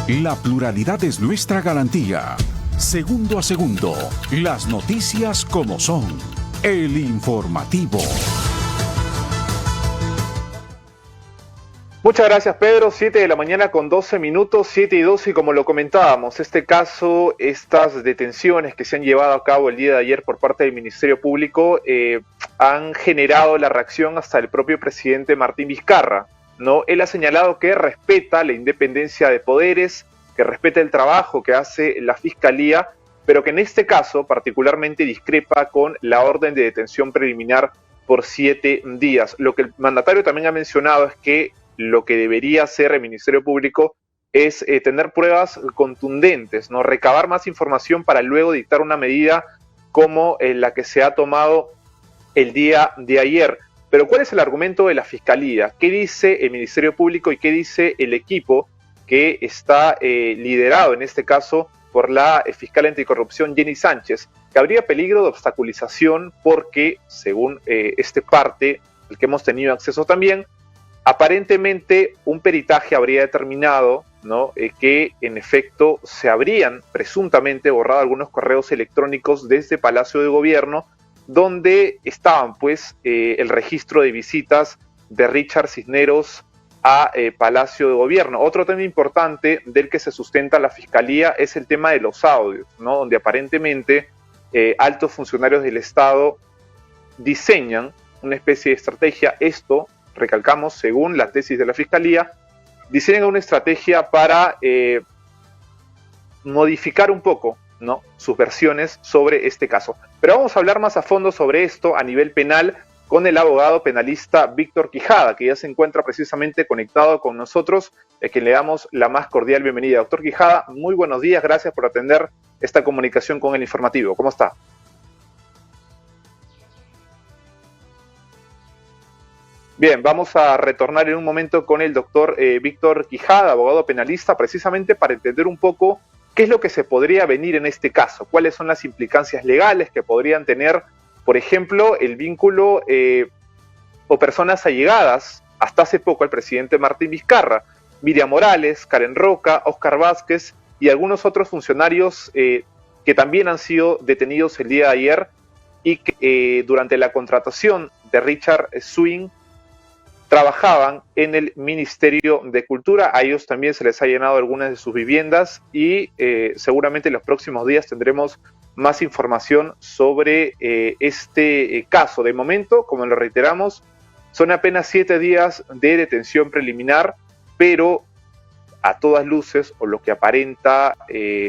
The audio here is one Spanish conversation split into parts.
La pluralidad es nuestra garantía. Segundo a segundo, las noticias como son. El informativo. Muchas gracias, Pedro. 7 de la mañana con 12 minutos, 7:12, y como lo comentábamos, este caso, estas detenciones que se han llevado a cabo el día de ayer por parte del Ministerio Público han generado la reacción hasta el propio presidente Martín Vizcarra, ¿no? Él ha señalado que respeta la independencia de poderes, que respeta el trabajo que hace la Fiscalía, pero que en este caso particularmente discrepa con la orden de detención preliminar por 7 días. Lo que el mandatario también ha mencionado es que lo que debería hacer el Ministerio Público es tener pruebas contundentes, ¿no? Recabar más información para luego dictar una medida como la que se ha tomado el día de ayer. Pero ¿cuál es el argumento de la Fiscalía? ¿Qué dice el Ministerio Público y qué dice el equipo que está liderado en este caso por la fiscal anticorrupción Jenny Sánchez? Que habría peligro de obstaculización porque, según este parte, el que hemos tenido acceso también, aparentemente un peritaje habría determinado, ¿no?, que en efecto se habrían presuntamente borrado algunos correos electrónicos desde Palacio de Gobierno donde estaban pues el registro de visitas de Richard Cisneros a Palacio de Gobierno. Otro tema importante del que se sustenta la Fiscalía es el tema de los audios, ¿no?, donde aparentemente altos funcionarios del Estado diseñan una especie de estrategia. Esto, recalcamos, según la tesis de la Fiscalía, diseñan una estrategia para modificar un poco, ¿no?, sus versiones sobre este caso. Pero vamos a hablar más a fondo sobre esto a nivel penal con el abogado penalista Víctor Quijada, que ya se encuentra precisamente conectado con nosotros, a quien le damos la más cordial bienvenida. Doctor Quijada, muy buenos días, gracias por atender esta comunicación con el informativo. ¿Cómo está? Bien, vamos a retornar en un momento con el doctor Víctor Quijada, abogado penalista, precisamente para entender un poco qué es lo que se podría venir en este caso, cuáles son las implicancias legales que podrían tener, por ejemplo, el vínculo o personas allegadas hasta hace poco al presidente Martín Vizcarra, Miriam Morales, Karen Roca, Óscar Vázquez y algunos otros funcionarios que también han sido detenidos el día de ayer y que durante la contratación de Richard Swing trabajaban en el Ministerio de Cultura. A ellos también se les ha llenado algunas de sus viviendas y seguramente en los próximos días tendremos más información sobre este caso. De momento, como lo reiteramos, son apenas 7 días de detención preliminar, pero a todas luces, o lo que aparenta,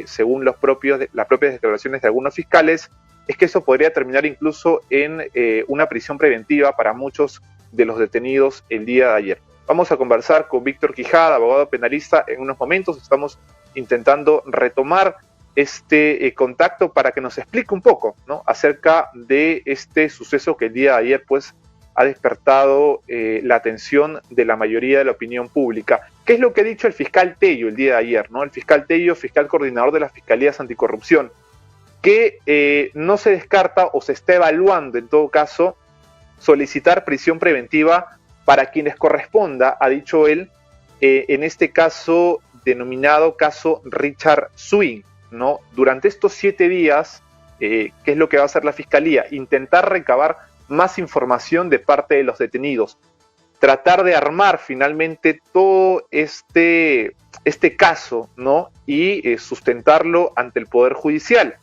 según las propias declaraciones de algunos fiscales, es que eso podría terminar incluso en una prisión preventiva para muchos de los detenidos el día de ayer. Vamos a conversar con Víctor Quijada, abogado penalista, en unos momentos. Estamos intentando retomar este contacto para que nos explique un poco, ¿no?, acerca de este suceso que el día de ayer pues ha despertado la atención de la mayoría de la opinión pública. ¿Qué es lo que ha dicho el fiscal Tello el día de ayer, ¿no? El fiscal Tello, fiscal coordinador de las Fiscalías Anticorrupción, que no se descarta o se está evaluando en todo caso solicitar prisión preventiva para quienes corresponda, ha dicho él, en este caso denominado caso Richard Swing, ¿no? Durante estos 7 días, ¿qué es lo que va a hacer la Fiscalía? Intentar recabar más información de parte de los detenidos, tratar de armar finalmente todo este caso, ¿no?, y sustentarlo ante el Poder Judicial.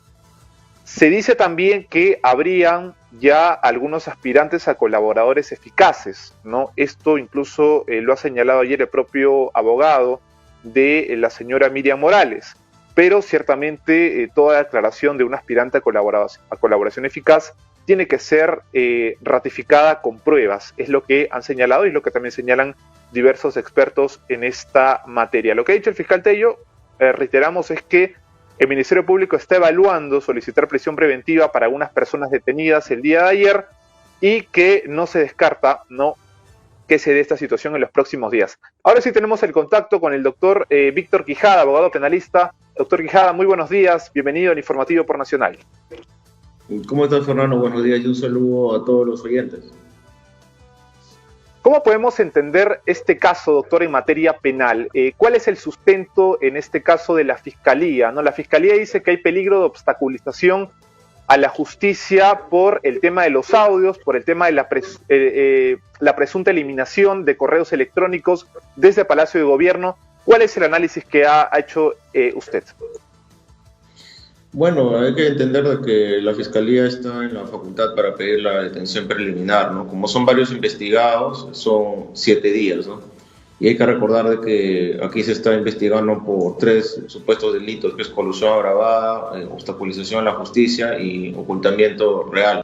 Se dice también que habrían ya algunos aspirantes a colaboradores eficaces, ¿no? Esto incluso lo ha señalado ayer el propio abogado de la señora Miriam Morales, pero ciertamente toda declaración de un aspirante a colaboración eficaz tiene que ser ratificada con pruebas, es lo que han señalado y es lo que también señalan diversos expertos en esta materia. Lo que ha dicho el fiscal Tello, reiteramos, es que el Ministerio Público está evaluando solicitar prisión preventiva para algunas personas detenidas el día de ayer y que no se descarta, ¿no?, que se dé esta situación en los próximos días. Ahora sí tenemos el contacto con el doctor Víctor Quijada, abogado penalista. Doctor Quijada, muy buenos días, bienvenido al Informativo por Nacional. ¿Cómo estás, Fernando? Buenos días y un saludo a todos los oyentes. ¿Cómo podemos entender este caso, doctor, en materia penal? ¿Cuál es el sustento en este caso de la Fiscalía? ¿No? La Fiscalía dice que hay peligro de obstaculización a la justicia por el tema de los audios, por el tema de la presunta eliminación de correos electrónicos desde Palacio de Gobierno. ¿Cuál es el análisis que ha hecho usted? Bueno, hay que entender de que la Fiscalía está en la facultad para pedir la detención preliminar, ¿no? Como son varios investigados, son 7 días, ¿no? Y hay que recordar de que aquí se está investigando por 3 supuestos delitos, que es colusión agravada, obstaculización a la justicia y ocultamiento real.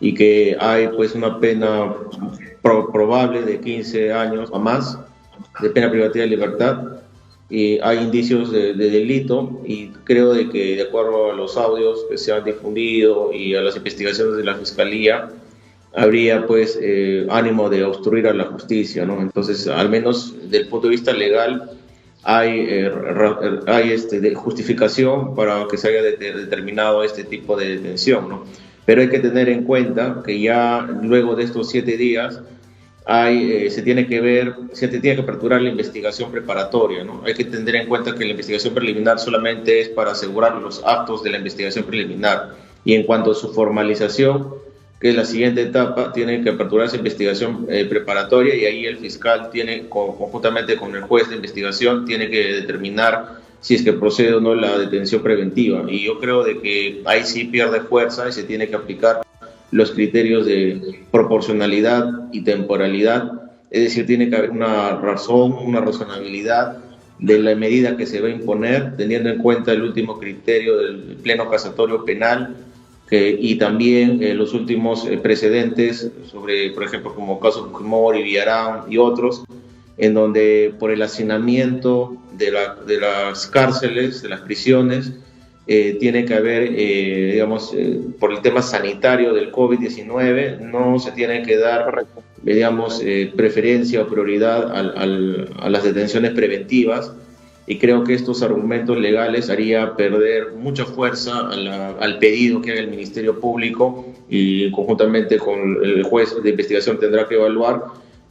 Y que hay pues una pena probable de 15 años o más de pena privativa de libertad. Y hay indicios de delito, y creo de que de acuerdo a los audios que se han difundido y a las investigaciones de la Fiscalía, habría pues ánimo de obstruir a la justicia, ¿no? Entonces, al menos desde el punto de vista legal, hay justificación para que se haya determinado este tipo de detención, ¿no? Pero hay que tener en cuenta que ya luego de estos 7 días, se tiene que aperturar la investigación preparatoria, ¿no? Hay que tener en cuenta que la investigación preliminar solamente es para asegurar los actos de la investigación preliminar, y en cuanto a su formalización, que es la siguiente etapa, tiene que aperturar esa investigación preparatoria, y ahí el fiscal tiene, conjuntamente con el juez de investigación, tiene que determinar si es que procede o no la detención preventiva. Y yo creo de que ahí sí pierde fuerza y se tiene que aplicar los criterios de proporcionalidad y temporalidad, es decir, tiene que haber una razonabilidad de la medida que se va a imponer, teniendo en cuenta el último criterio del Pleno Casatorio Penal, y también los últimos precedentes sobre, por ejemplo, como casos Fujimori, Villarán y otros, en donde por el hacinamiento de las cárceles, de las prisiones, tiene que haber, por el tema sanitario del COVID-19, no se tiene que dar, preferencia o prioridad a las detenciones preventivas, y creo que estos argumentos legales haría perder mucha fuerza al pedido que haga el Ministerio Público, y conjuntamente con el juez de investigación tendrá que evaluar,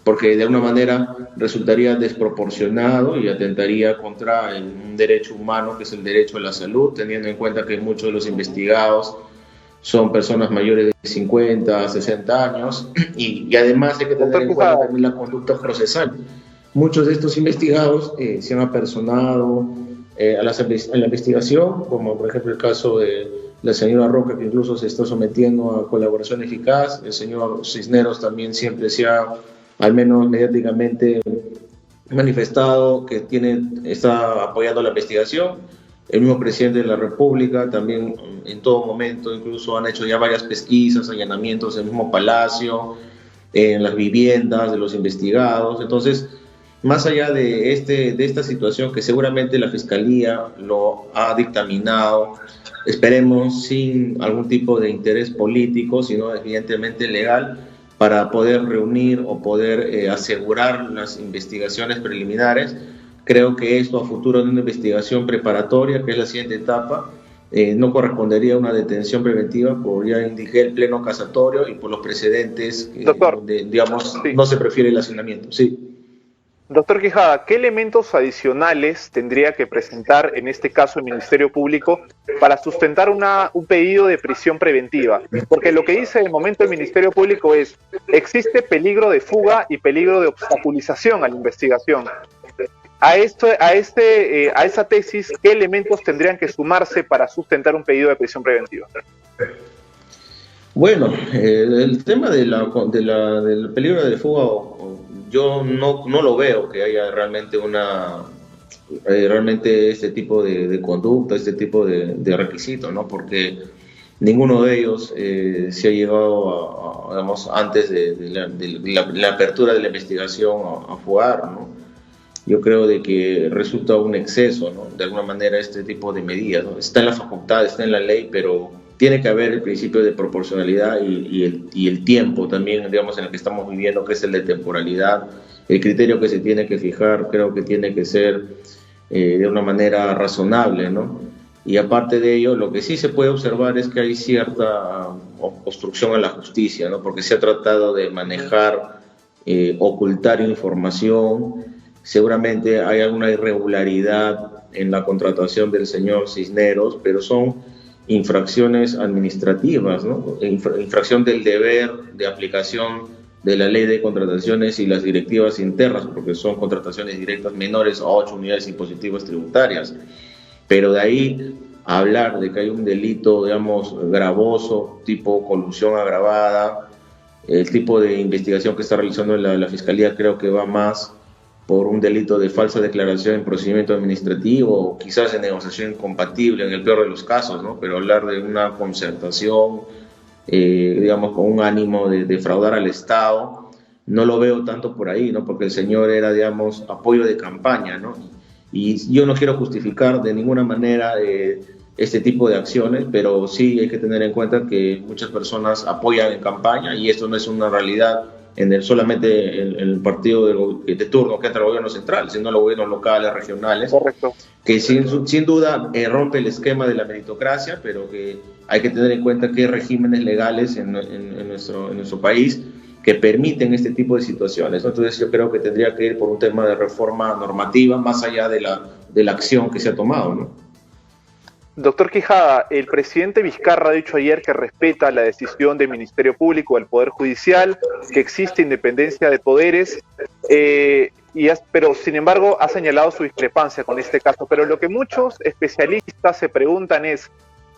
porque de alguna manera resultaría desproporcionado y atentaría contra un derecho humano, que es el derecho a la salud, teniendo en cuenta que muchos de los investigados son personas mayores de 50, 60 años, y además hay que tener en cuenta también la conducta procesal. Muchos de estos investigados se han apersonado a la investigación, como por ejemplo el caso de la señora Roca, que incluso se está sometiendo a colaboración eficaz. El señor Cisneros también siempre se ha, al menos mediáticamente, manifestado que está apoyando la investigación. El mismo presidente de la República también en todo momento, incluso han hecho ya varias pesquisas, allanamientos en el mismo Palacio, en las viviendas de los investigados. Entonces, más allá de esta situación que seguramente la Fiscalía lo ha dictaminado, esperemos sin algún tipo de interés político, sino evidentemente legal, para poder reunir o poder asegurar las investigaciones preliminares. Creo que esto a futuro de una investigación preparatoria, que es la siguiente etapa, no correspondería a una detención preventiva, por ya indiqué el Pleno Casatorio y por los precedentes, Doctor, donde, sí, no se prefiere el hacinamiento. Sí. Doctor Quijada, ¿qué elementos adicionales tendría que presentar en este caso el Ministerio Público para sustentar un pedido de prisión preventiva? Porque lo que dice de momento el Ministerio Público es: existe peligro de fuga y peligro de obstaculización a la investigación. A esa tesis, ¿qué elementos tendrían que sumarse para sustentar un pedido de prisión preventiva? Bueno, el tema del peligro de fuga, yo no lo veo que haya realmente este tipo de conducta, este tipo de requisito, ¿no? Porque ninguno de ellos se ha llegado digamos, antes de la apertura de la investigación a fugar, ¿no? Yo creo de que resulta un exceso, ¿no? De alguna manera este tipo de medidas, ¿no? Está en la facultad, está en la ley, pero tiene que haber el principio de proporcionalidad y el tiempo también, digamos, en el que estamos viviendo, que es el de temporalidad. El criterio que se tiene que fijar creo que tiene que ser de una manera razonable, ¿no? Y aparte de ello, lo que sí se puede observar es que hay cierta obstrucción a la justicia, ¿no? Porque se ha tratado de manejar ocultar información. Seguramente hay alguna irregularidad en la contratación del señor Cisneros, pero son infracciones administrativas, ¿no? Infracción del deber de aplicación de la ley de contrataciones y las directivas internas, porque son contrataciones directas menores a 8 unidades impositivas tributarias. Pero de ahí a hablar de que hay un delito, digamos, gravoso, tipo colusión agravada, el tipo de investigación que está realizando la Fiscalía creo que va más por un delito de falsa declaración en procedimiento administrativo, o quizás en negociación incompatible en el peor de los casos, ¿no? Pero hablar de una concertación, digamos, con un ánimo de defraudar al Estado, no lo veo tanto por ahí, ¿no? Porque el señor era, digamos, apoyo de campaña, ¿no? Y yo no quiero justificar de ninguna manera este tipo de acciones, pero sí hay que tener en cuenta que muchas personas apoyan en campaña y esto no es una realidad solamente en el partido de turno que entra el gobierno central, sino los gobiernos locales, regionales. Correcto. Que sin duda rompe el esquema de la meritocracia, pero que hay que tener en cuenta que hay regímenes legales en nuestro país que permiten este tipo de situaciones, ¿no? Entonces yo creo que tendría que ir por un tema de reforma normativa más allá de la acción que se ha tomado, ¿no? Doctor Quijada, el presidente Vizcarra ha dicho ayer que respeta la decisión del Ministerio Público, del Poder Judicial, que existe independencia de poderes, pero sin embargo ha señalado su discrepancia con este caso. Pero lo que muchos especialistas se preguntan es,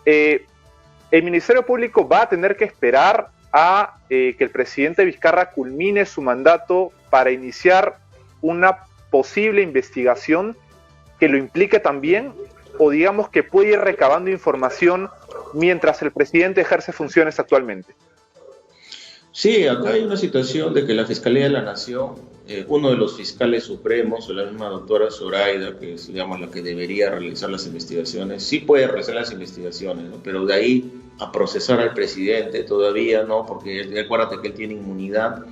¿el Ministerio Público va a tener que esperar a que el presidente Vizcarra culmine su mandato para iniciar una posible investigación que lo implique también? ¿O digamos que puede ir recabando información mientras el presidente ejerce funciones actualmente? Sí, acá hay una situación de que la Fiscalía de la Nación, uno de los fiscales supremos, la misma doctora Zoraida, que es, digamos, la que debería realizar las investigaciones, sí puede realizar las investigaciones, ¿no? Pero de ahí a procesar al presidente todavía no, porque acuérdate que él tiene inmunidad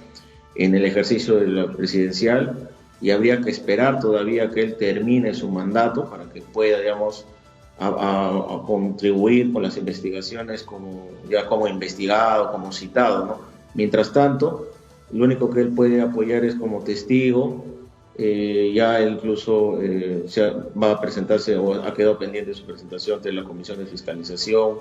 en el ejercicio de la presidencial, y habría que esperar todavía que él termine su mandato para que pueda, digamos, a contribuir con las investigaciones como investigado, como citado, ¿no? Mientras tanto, lo único que él puede apoyar es como testigo. Ya incluso va a presentarse o ha quedado pendiente su presentación ante la Comisión de Fiscalización,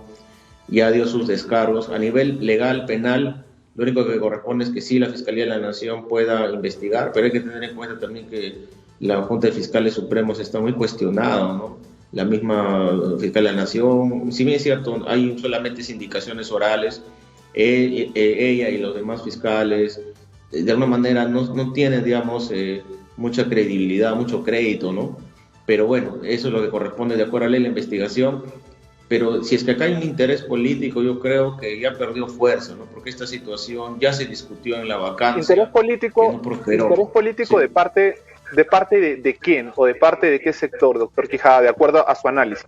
ya dio sus descargos. A nivel legal, penal, lo único que corresponde es que sí la Fiscalía de la Nación pueda investigar, pero hay que tener en cuenta también que la Junta de Fiscales Supremos está muy cuestionada, ¿no? La misma Fiscal de la Nación, si bien es cierto, hay solamente indicaciones orales, ella y los demás fiscales, de alguna manera no tienen, digamos, mucha credibilidad, mucho crédito, ¿no? Pero bueno, eso es lo que corresponde de acuerdo a la ley de la investigación. Pero si es que acá hay un interés político, yo creo que ya perdió fuerza, ¿no? Porque esta situación ya se discutió en la vacancia. ¿Interés político, sí, de parte de quién o de parte de qué sector, doctor Quijada, de acuerdo a su análisis?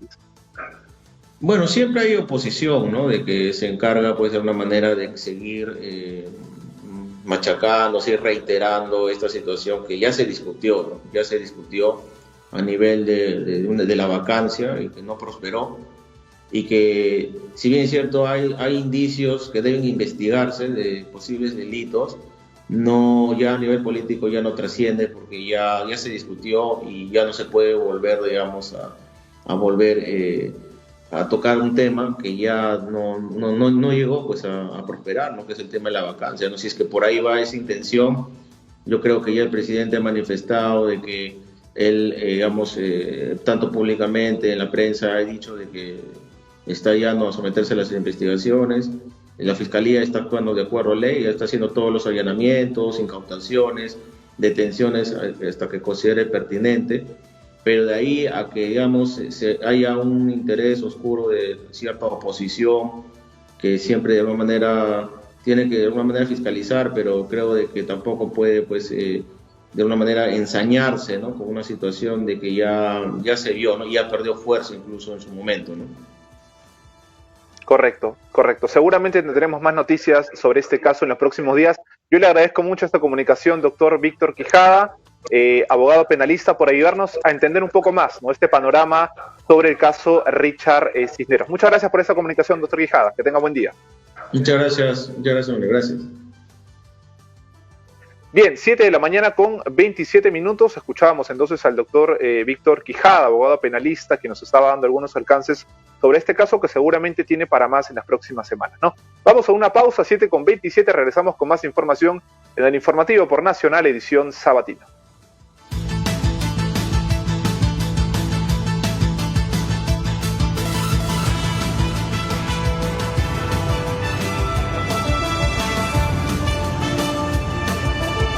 Bueno, siempre hay oposición, ¿no? De que se encarga, pues, de una manera de seguir machacando, seguir reiterando esta situación que ya se discutió, ¿no? Ya se discutió a nivel de la vacancia y que no prosperó. Y que, si bien es cierto, hay indicios que deben investigarse de posibles delitos, ya a nivel político ya no trasciende porque ya se discutió y ya no se puede volver, digamos, a volver a tocar un tema que ya no llegó, pues, a prosperar, ¿no? Que es el tema de la vacancia, ¿no? Si es que por ahí va esa intención, yo creo que ya el presidente ha manifestado de que él, digamos, tanto públicamente en la prensa ha dicho de que está ya no a someterse a las investigaciones. La Fiscalía está actuando de acuerdo a ley, está haciendo todos los allanamientos, incautaciones, detenciones hasta que considere pertinente, pero de ahí a que, digamos, haya un interés oscuro de cierta oposición que siempre de alguna manera tiene que de alguna manera fiscalizar, pero creo de que tampoco puede, pues, de alguna manera ensañarse, ¿no? Con una situación de que ya se vio, ¿no? Ya perdió fuerza incluso en su momento, ¿no? Correcto. Seguramente tendremos más noticias sobre este caso en los próximos días. Yo le agradezco mucho esta comunicación, doctor Víctor Quijada, abogado penalista, por ayudarnos a entender un poco más, ¿no? Este panorama sobre el caso Richard Cisneros. Muchas gracias por esta comunicación, doctor Quijada. Que tenga buen día. Muchas gracias, hombre. Gracias. Bien, 7 de la mañana con 27 minutos. Escuchábamos entonces al doctor Víctor Quijada, abogado penalista, que nos estaba dando algunos alcances sobre este caso que seguramente tiene para más en las próximas semanas, ¿no? Vamos a una pausa, 7 con 27, regresamos con más información en el informativo por Nacional, edición sabatina.